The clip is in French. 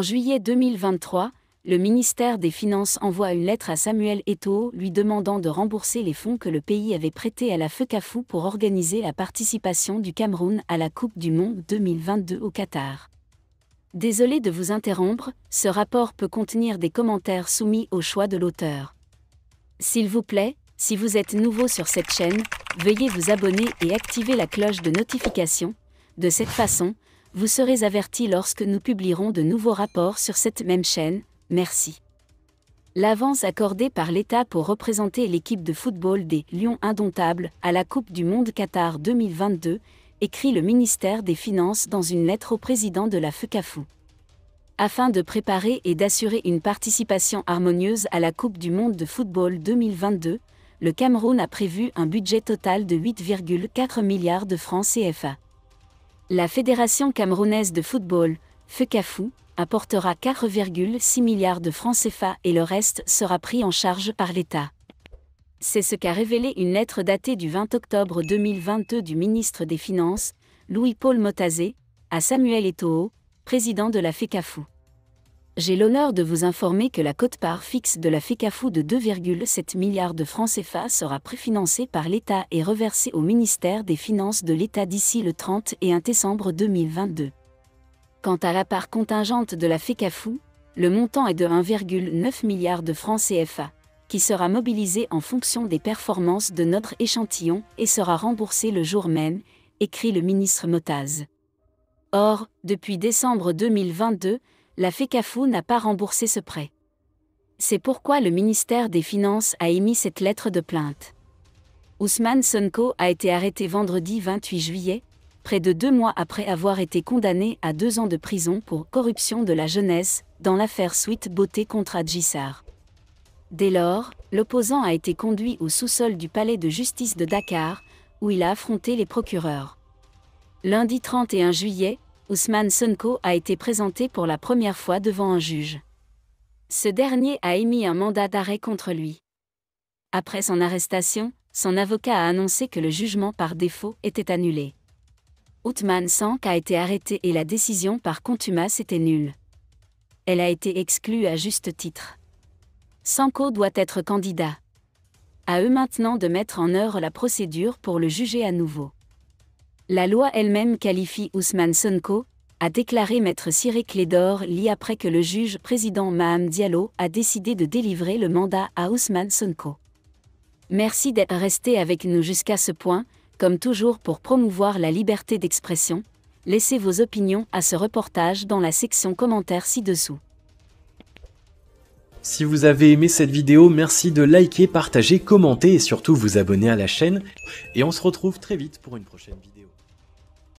En juillet 2023, le ministère des Finances envoie une lettre à Samuel Eto'o lui demandant de rembourser les fonds que le pays avait prêtés à la FECAFOOT pour organiser la participation du Cameroun à la Coupe du Monde 2022 au Qatar. Désolé de vous interrompre, ce rapport peut contenir des commentaires soumis au choix de l'auteur. S'il vous plaît, si vous êtes nouveau sur cette chaîne, veuillez vous abonner et activer la cloche de notification. De cette façon, vous serez averti lorsque nous publierons de nouveaux rapports sur cette même chaîne. Merci. L'avance accordée par l'État pour représenter l'équipe de football des Lions Indomptables à la Coupe du Monde Qatar 2022, écrit le ministère des Finances dans une lettre au président de la FECAFOOT. Afin de préparer et d'assurer une participation harmonieuse à la Coupe du Monde de football 2022, le Cameroun a prévu un budget total de 8,4 milliards de francs CFA. La Fédération camerounaise de football, FECAFOOT, apportera 4,6 milliards de francs CFA et le reste sera pris en charge par l'État. C'est ce qu'a révélé une lettre datée du 20 octobre 2022 du ministre des Finances, Louis-Paul Motazé, à Samuel Eto'o, président de la FECAFOOT. J'ai l'honneur de vous informer que la quote-part fixe de la FECAFOOT de 2,7 milliards de francs CFA sera préfinancée par l'État et reversée au ministère des Finances de l'État d'ici le 31 décembre 2022. Quant à la part contingente de la FECAFOOT, le montant est de 1,9 milliard de francs CFA, qui sera mobilisé en fonction des performances de notre échantillon et sera remboursé le jour même, écrit le ministre Motaz. Or, depuis décembre 2022, la FECAFOOT n'a pas remboursé ce prêt. C'est pourquoi le ministère des Finances a émis cette lettre de plainte. Ousmane Sonko a été arrêté vendredi 28 juillet, près de 2 mois après avoir été condamné à 2 ans de prison pour corruption de la jeunesse, dans l'affaire Sweet Beauté contre Adji Sarr. Dès lors, l'opposant a été conduit au sous-sol du palais de justice de Dakar, où il a affronté les procureurs. Lundi 31 juillet, Ousmane Sonko a été présenté pour la première fois devant un juge. Ce dernier a émis un mandat d'arrêt contre lui. Après son arrestation, son avocat a annoncé que le jugement par défaut était annulé. Ousmane Sonko a été arrêté et la décision par contumace était nulle. Elle a été exclue à juste titre. Sonko doit être candidat. À eux maintenant de mettre en œuvre la procédure pour le juger à nouveau. La loi elle-même qualifie Ousmane Sonko, a déclaré maître Ciré Clédor Ly après que le juge président Maham Diallo a décidé de délivrer le mandat à Ousmane Sonko. Merci d'être resté avec nous jusqu'à ce point. Comme toujours pour promouvoir la liberté d'expression, laissez vos opinions à ce reportage dans la section commentaires ci-dessous. Si vous avez aimé cette vidéo, merci de liker, partager, commenter et surtout vous abonner à la chaîne. Et on se retrouve très vite pour une prochaine vidéo.